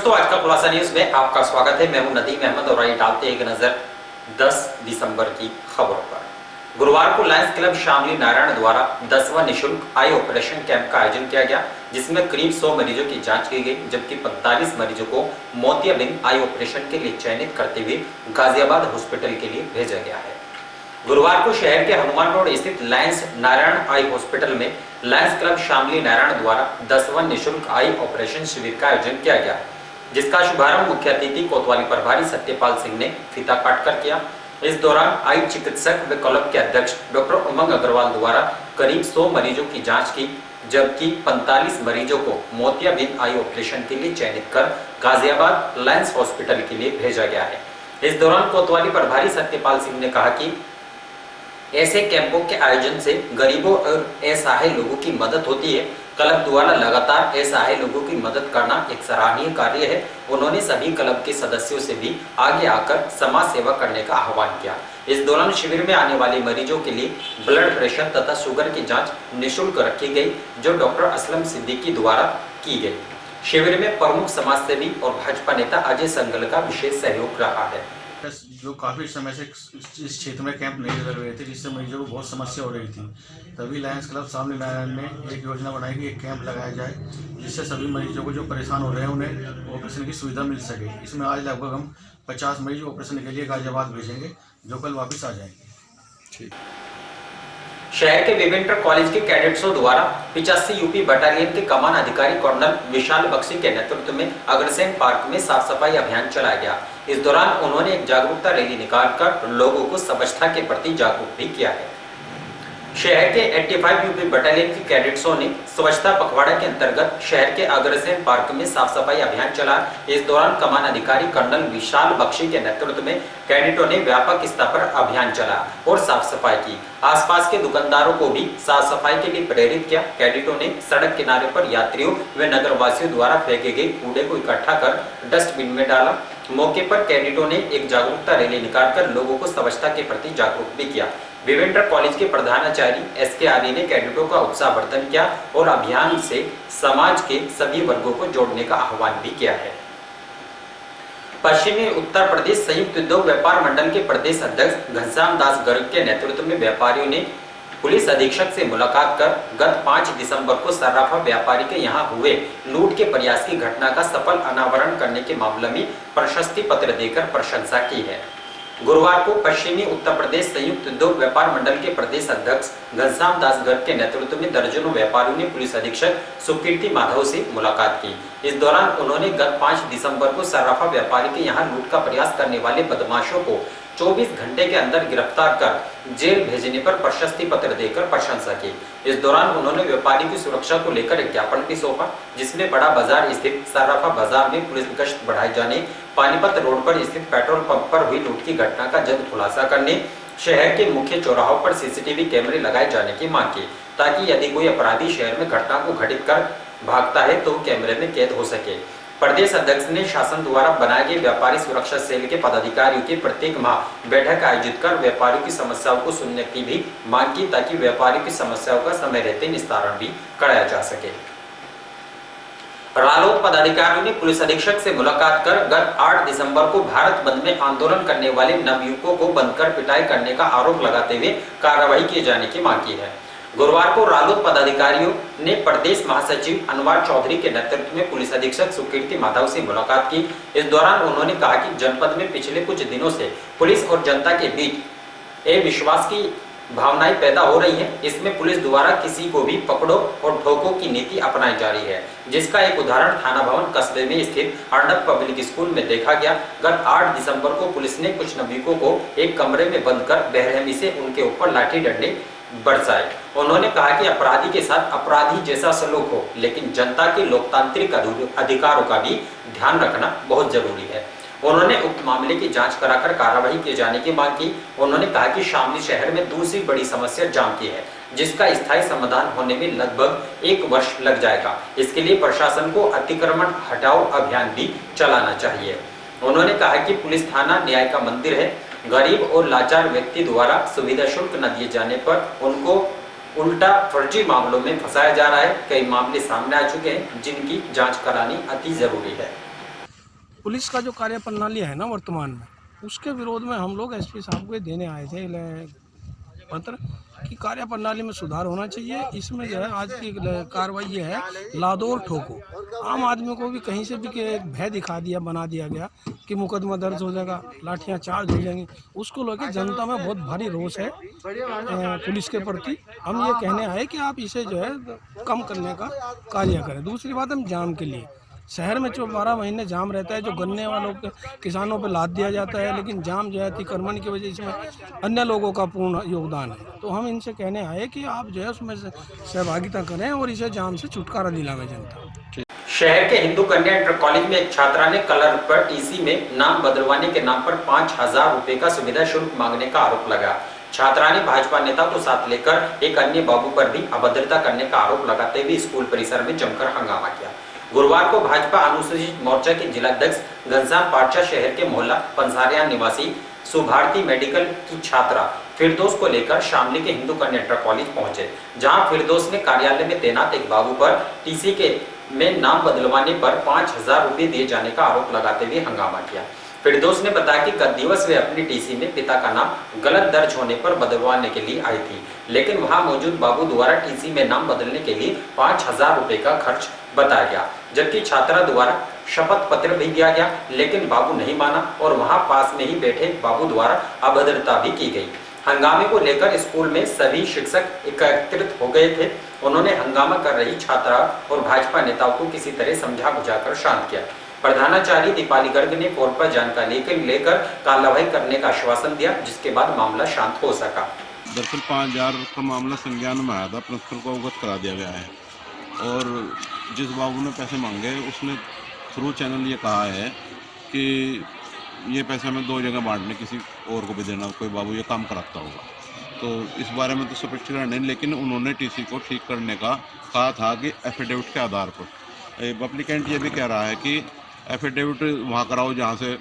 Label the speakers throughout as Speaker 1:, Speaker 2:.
Speaker 1: दोस्तों, आज का खुलासा न्यूज में आपका स्वागत है। मैं हूं नदीम अहमद और आइए डालते हैं एक नजर 10 दिसंबर की खबरों पर। गुरुवार को लायंस क्लब शामली नारायण द्वारा 10वां निःशुल्क आई ऑपरेशन कैंप का आयोजन किया गया, जिसमें करीब 100 मरीजों की जांच की गई, जबकि 45 मरीजों को मोतियाबिंद आई ऑपरेशन के लिए चयनित करते हुए गाजियाबाद हॉस्पिटल के लिए भेजा गया है। गुरुवार को शहर के हनुमान रोड स्थित लायंस नारायण आई हॉस्पिटल में लायंस क्लब शामली नारायण द्वारा 10वां निःशुल्क आई ऑपरेशन शिविर का आयोजन किया गया, जिसका शुभारंभ मुख्य अतिथि कोतवाली प्रभारी सत्यपाल सिंह ने फीता काटकर किया। इस दौरान आई चिकित्सक व क्लब के अध्यक्ष डॉक्टर उमंग अग्रवाल द्वारा करीब 100 मरीजों की जांच की, जबकि 45 मरीजों को मोतियाबिंद आई ऑपरेशन के लिए चयनित कर गाजियाबाद लायंस हॉस्पिटल के लिए भेजा गया है। इस दौरान कोतवाली प्रभारी सत्यपाल सिंह ने कहा कि ऐसे कैंपों के आयोजन से गरीबों और असहाय लोगों की मदद होती है। क्लब द्वारा लगातार असहाय लोगों की मदद करना एक सराहनीय कार्य है। उन्होंने सभी क्लब के सदस्यों से भी आगे आकर समाज सेवा करने का आह्वान किया। इस दौरान शिविर में आने वाले मरीजों के लिए ब्लड प्रेशर तथा शुगर की जांच निःशुल्क रखी गई, जो डॉक्टर असलम सिद्दीकी द्वारा की गई। शिविर में प्रमुख समाज सेवी और भाजपा नेता अजय संगल का विशेष सहयोग रहा है।
Speaker 2: जो काफ़ी समय से इस क्षेत्र में कैंप नहीं लग रहे थे, जिससे मरीजों को बहुत समस्या हो रही थी, तभी लायंस क्लब शामली नारायण ने एक योजना बनाई कि एक कैंप लगाया जाए, जिससे सभी मरीजों को जो परेशान हो रहे हैं उन्हें ऑपरेशन की सुविधा मिल सके। इसमें आज लगभग हम 50 मरीज ऑपरेशन के लिए गाजियाबाद भेजेंगे, जो कल वापस आ जाएंगे। ठीक।
Speaker 1: शहर के विभिन्न कॉलेज के कैडेट्सों द्वारा 85 यूपी बटालियन के कमान अधिकारी कर्नल विशाल बख्शी के नेतृत्व में अग्रसेन पार्क में साफ सफाई अभियान चलाया गया। इस दौरान उन्होंने एक जागरूकता रैली निकालकर लोगों को स्वच्छता के प्रति जागरूक भी किया है। शहर के 85 यूपी बटालियन के कैडेट्सों ने स्वच्छता पखवाड़ा के अंतर्गत शहर के अग्रसेन पार्क में साफ सफाई अभियान चला। इस दौरान कमान अधिकारी कर्नल विशाल बख्शी के नेतृत्व में कैडेटों ने व्यापक स्तर पर अभियान चला और साफ सफाई की। आसपास के दुकानदारों को भी साफ सफाई के लिए प्रेरित किया। कैडेटों ने सड़क किनारे पर यात्रियों व नगरवासियों द्वारा फेंके गए कूड़े को इकट्ठा कर डस्टबिन में डाला। मौके पर कैडेटों ने एक जागरूकता रैली निकालकर लोगों को स्वच्छता के प्रति जागरूक भी किया। विभिन्न कॉलेज के प्रधानाचार्य एसके आर्य ने कैडेटों का उत्साहवर्धन किया और अभियान से समाज के सभी वर्गों को जोड़ने का आह्वान भी किया है। पश्चिमी उत्तर प्रदेश संयुक्त उद्योग व्यापार मंडल के प्रदेश अध्यक्ष घनश्याम दास गर्ग के नेतृत्व में व्यापारियों ने पुलिस अधीक्षक से मुलाकात कर गत 5 दिसंबर को सर्राफा व्यापारी के यहां हुए लूट के प्रयास की घटना का सफल अनावरण करने के मामले में प्रशस्ति पत्र देकर प्रशंसा की है। गुरुवार को पश्चिमी उत्तर प्रदेश संयुक्त उद्योग व्यापार मंडल के प्रदेश अध्यक्ष घनश्याम दास गर्ग के नेतृत्व में दर्जनों व्यापारियों ने पुलिस अधीक्षक सुकीर्ति माधव से मुलाकात की। इस दौरान उन्होंने गत 5 दिसंबर को सर्राफा व्यापारी के यहां लूट का प्रयास करने वाले बदमाशों को 24 घंटे के अंदर गिरफ्तार कर जेल भेजने पर प्रशस्ति पत्र देकर प्रशंसा की। इस दौरान उन्होंने व्यापारी की सुरक्षा को लेकर एक ज्ञापन भी सौंपा, जिसमें बड़ा बाजार स्थित सर्राफा बाजार में पुलिस गश्त बढ़ाए जाने, पानीपत रोड पर स्थित पेट्रोल पंप पर हुई लूट की घटना का जल्द खुलासा करने, शहर के मुख्य चौराहों पर सीसीटीवी कैमरे लगाए जाने की मांग की, ताकि यदि कोई अपराधी शहर में घटना को घटित कर भागता है तो कैमरे में कैद हो सके। प्रदेश अध्यक्ष ने शासन द्वारा बनाए गए व्यापारी सुरक्षा सेल के पदाधिकारियों की प्रत्येक माह बैठक आयोजित कर व्यापारियों की समस्याओं को सुनने की भी मांग की, ताकि व्यापारियों की समस्याओं का समय रहते निस्तारण भी कराया जा सके। रालोद पदाधिकारियों ने पुलिस अधीक्षक से मुलाकात कर गत 8 दिसंबर को भारत बंद में आंदोलन करने वाले नवयुवकों को बंधकर पिटाई करने का आरोप लगाते हुए कार्रवाई किए जाने की मांग की है। गुरुवार को रालोद पदाधिकारियों ने प्रदेश महासचिव अनवर चौधरी के नेतृत्व में पुलिस अधीक्षक सुकीर्ति माधव से मुलाकात की। इस दौरान उन्होंने कहा कि जनपद में पिछले कुछ दिनों से पुलिस और जनता के बीच अविश्वास की भावनाएं पैदा हो रही हैं। इसमें पुलिस द्वारा किसी को भी पकड़ो और ठोको की नीति अपनाई जा रही है, जिसका एक उदाहरण थाना भवन कस्बे में स्थित अर्नब पब्लिक स्कूल में देखा गया। गत 8 दिसंबर को पुलिस ने कुछ नवयुवकों को एक कमरे में बंद कर बेरहमी से उनके ऊपर लाठी डंडे बरसाए। उन्होंने कहा कि अपराधी के साथ अपराधी जैसा सलूक हो, लेकिन जनता के लोकतांत्रिक अधिकारों का भी ध्यान रखना बहुत जरूरी है। उन्होंने उक्त मामले की जांच कराकर कार्रवाई किए जाने की मांग की। उन्होंने कहा कि शामली शहर में दूसरी बड़ी समस्या जाम की है, जिसका स्थायी समाधान होने में लगभग 1 वर्ष लग जाएगा। इसके लिए प्रशासन को अतिक्रमण हटाओ अभियान भी चलाना चाहिए। उन्होंने कहा कि पुलिस थाना न्याय का मंदिर है। गरीब और लाचार व्यक्ति द्वारा सुविधा शुल्क न दिए जाने पर उनको उल्टा फर्जी मामलों में फंसाया जा रहा है। कई मामले सामने आ चुके हैं, जिनकी जांच करानी अति जरूरी है।
Speaker 3: पुलिस का जो कार्य प्रणाली है ना वर्तमान में, उसके विरोध में हम लोग एसपी साहब को देने आए थे पत्र कि कार्य प्रणाली में सुधार होना चाहिए। इसमें जो है आज की कार्रवाई ये है, लादो और ठोको। आम आदमी को भी कहीं से भी भय दिखा दिया, बना दिया गया कि मुकदमा दर्ज हो जाएगा, लाठियां चार्ज हो जाएंगी। उसको लेकर जनता में बहुत भारी रोष है पुलिस के प्रति। हम ये कहने आए कि आप इसे जो है कम करने का कार्य करें। दूसरी बात, हम जाम के लिए शहर में जो 12 महीने जाम रहता है, जो गन्ने वालों के किसानों पर लाद दिया जाता है, लेकिन जाम जो है अतिक्रमण की वजह से इसमें अन्य लोगों का पूर्ण योगदान है। तो हम इनसे कहने आए कि आप जो है उसमें सहभागिता करें और इसे जाम से छुटकारा दिलावें जनता।
Speaker 1: शहर के हिंदू कन्या इंटर कॉलेज में एक छात्रा ने कलर पर टीसी में नाम बदलवाने के नाम पर 5,000 रुपए का सुविधा शुल्क मांगने का आरोप लगा। छात्रा ने भाजपा नेता को साथ लेकर एक अन्य बाबू पर भी अभद्रता करने का आरोप लगाते हुए स्कूल परिसर में जमकर हंगामा किया। गुरुवार को भाजपा अनुसूचित मोर्चा के जिलाध्यक्ष घनश्याम पार्चा शहर के मोहल्ला पंसारिया निवासी सुभारती मेडिकल की छात्रा फिरदौस को लेकर शामली के हिंदू कन्या इंटर कॉलेज पहुंचे, जहां फिरदौस ने कार्यालय में तैनात एक बाबू पर टीसी के में नाम बदलवाने पर 5,000 रुपए दिए जाने का आरोप लगाते हुए हंगामा किया। फिरदौस ने बताया कि गत दिवस वे अपनी टीसी में पिता का नाम गलत दर्ज होने पर बदलवाने के लिए आई थी, लेकिन वहां मौजूद बाबू द्वारा टीसी में नाम बदलने के लिए 5,000 रुपए का खर्च बताया गया, जबकि छात्रा द्वारा शपथ पत्र भी दिया गया, लेकिन बाबू नहीं माना और वहां पास में ही बैठे बाबू द्वारा अभद्रता भी की गई। हंगामे को लेकर स्कूल में सभी शिक्षक एकत्रित हो गए थे। उन्होंने हंगामा कर रही छात्रा और भाजपा नेताओं को किसी तरह समझा बुझाकर शांत किया। प्रधानाचार्य दीपाली गर्ग ने फोन पर जानकारी लेकर कार्रवाई करने का आश्वासन दिया, जिसके बाद मामला शांत हो सका।
Speaker 4: दरअसल 5,000 का मामला संज्ञान में आया था, प्रिंसिपल को अवगत करा दिया गया है और जिस बाबू ने पैसे मांगे उसने थ्रू चैनल ये कहा है कि ये पैसे हमें 2 जगह बांटने, किसी और को भी देना, कोई बाबू ये काम कराता होगा। तो इस बारे में तो स्पष्टीकरण नहीं, लेकिन उन्होंने टीसी को ठीक करने का कहा था कि एफिडेविट के आधार पर। एप्लीकेंट ये भी कह रहा है कि एफिडेविट वहाँ कराओ जहाँ से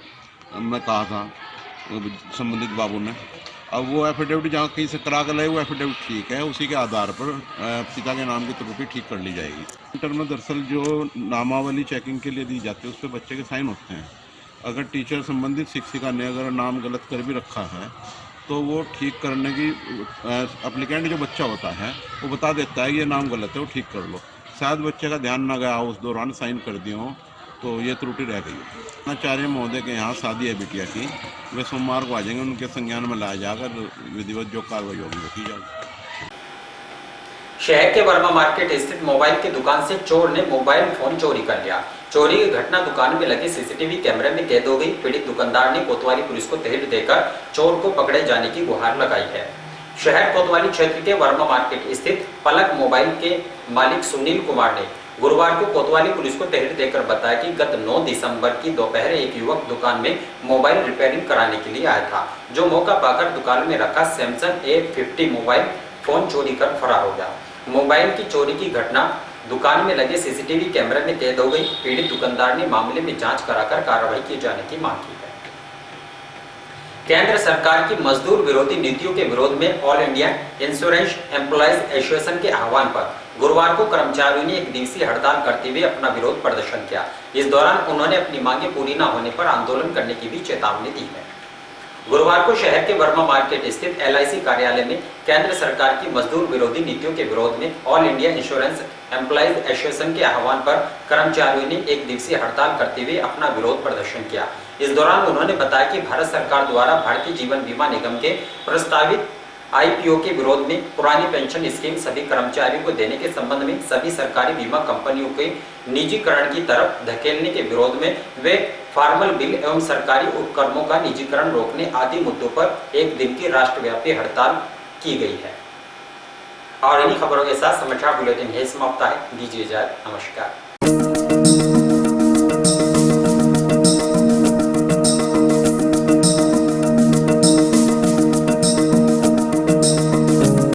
Speaker 4: मैं कहा था संबंधित बाबू ने। अब वो एफिडेविट जहाँ कहीं से करा कर लाए, वो एफिडेविट ठीक है, उसी के आधार पर पिता के नाम की त्रुटि ठीक कर ली जाएगी। इंटर में दरअसल जो नामावली चेकिंग के लिए दी जाती है उस पर बच्चे के साइन होते हैं। अगर टीचर संबंधित शिक्षिका ने अगर नाम गलत कर भी रखा है तो वो ठीक करने की एप्लीकेंट जो बच्चा होता है वो बता देता है ये नाम गलत है, वो ठीक कर लो। शायद बच्चे का ध्यान ना गया उस दौरान साइन कर दिए हों तो ये त्रुटि रह गई। आचार्य महोदय के यहाँ शादी है बिटिया की, वे सोमवार को आ जाएंगे, उनके संज्ञान में लाया जाकर विधिवत जो कार्रवाई होगी वो की जाएगी।
Speaker 1: शहर के वर्मा मार्केट स्थित मोबाइल की दुकान से चोर ने मोबाइल फोन चोरी कर लिया। चोरी की घटना दुकान में लगे सीसीटीवी कैमरे में कैद हो गई। पीड़ित दुकानदार ने कोतवाली पुलिस को तहरीर देकर चोर को पकड़े जाने की गुहार लगाई है। शहर कोतवाली क्षेत्र के वर्मा मार्केट स्थित पलक मोबाइल के मालिक सुनील कुमार ने गुरुवार को कोतवाली पुलिस को तहरीर देकर बताया कि गत 9 दिसंबर की दोपहर एक युवक दुकान में मोबाइल रिपेयरिंग कराने के लिए आया था, जो मौका पाकर दुकान में रखा सैमसंग A50 मोबाइल फोन चोरी कर फरार हो गया। मोबाइल की चोरी की घटना दुकान में लगे सीसीटीवी कैमरे में कैद हो गई। पीड़ित दुकानदार ने मामले में जांच कराकर कार्रवाई किए जाने की मांग की है। केंद्र सरकार की मजदूर विरोधी नीतियों के विरोध में all India insurance employees association के आह्वान पर गुरुवार को कर्मचारियों ने एक दिवसीय हड़ताल करते हुए अपना विरोध प्रदर्शन किया। इस दौरान उन्होंने अपनी मांगे पूरी न होने पर आंदोलन करने की भी चेतावनी दी है। गुरुवार को शहर के वर्मा मार्केट स्थित LIC कार्यालय में केंद्र सरकार की मजदूर विरोधी नीतियों के विरोध में all India insurance employees association के आह्वान पर कर्मचारियों ने एक दिवसीय हड़ताल करते हुए अपना विरोध प्रदर्शन किया। इस दौरान उन्होंने बताया कि भारत सरकार द्वारा भारतीय जीवन बीमा निगम के प्रस्तावित IPO के विरोध में पुरानी पेंशन स्कीम सभी कर्मचारियों को देने के संबंध में सभी सरकारी बीमा कंपनियों के निजीकरण की तरफ धकेलने के विरोध में वे फार्मल बिल एवं सरकारी उपक्रमों का निजीकरण रोकने आदि मुद्दों पर एक दिन की राष्ट्रव्यापी हड़ताल की गई है। और इन्हीं खबरों के साथ समाचार बुलेटिन यही समाप्त है। दीजिए इजाजत, नमस्कार।